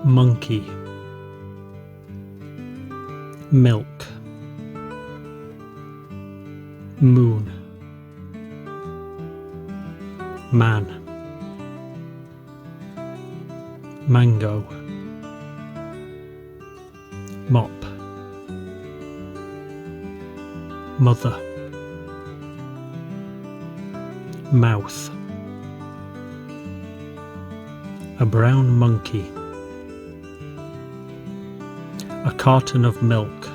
monkey, milk, moon, man, mango, mop, mother, mouth, a brown monkey, a carton of milk,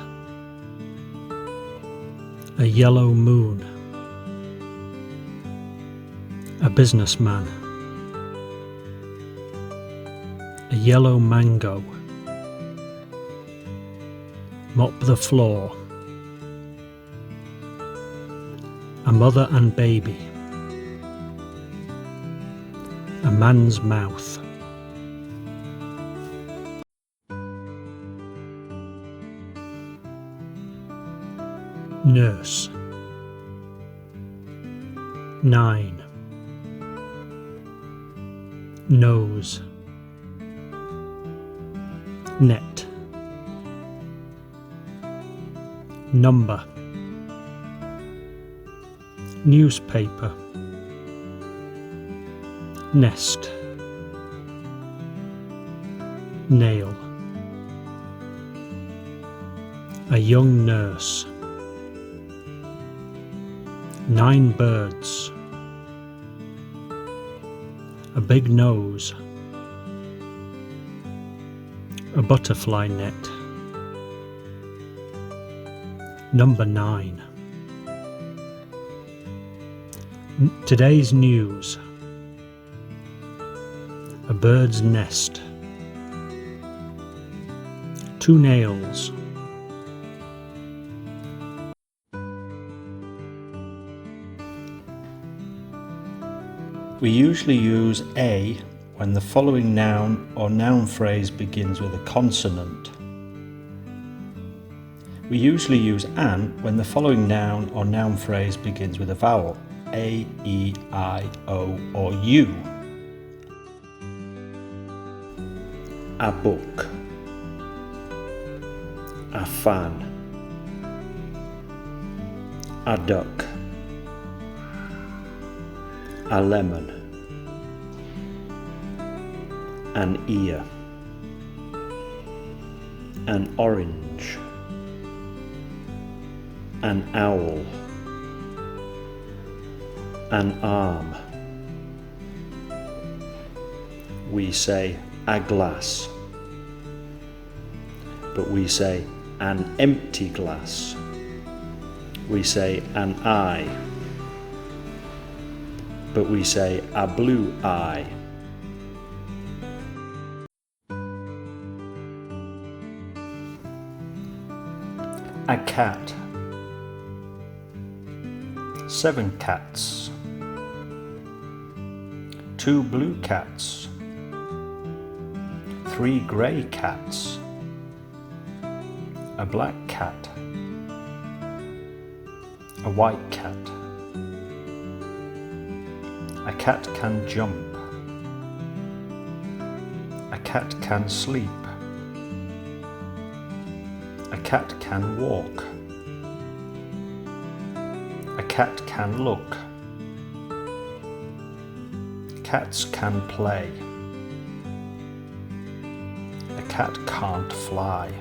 a yellow moon, a businessman, a yellow mango, mop the floor, a mother and baby, a man's mouth. Nurse, 9, nose, net, number, newspaper, nest, nail, a young nurse, 9 birds, a big nose, a butterfly net, number 9. Today's news, a bird's nest, 2 nails, we usually use a when the following noun or noun phrase begins with a consonant. We usually use an when the following noun or noun phrase begins with a vowel, a, e, I, o, or u. A book, a fan, a duck, a lemon, an ear, an orange, an owl, an arm. We say a glass, but we say an empty glass. We say an eye, but we say a blue eye. A cat, 7 cats, 2 blue cats, 3 grey cats, a black cat, a white cat. A cat can jump. A cat can sleep. A cat can walk. A cat can look. Cats can play. A cat can't fly.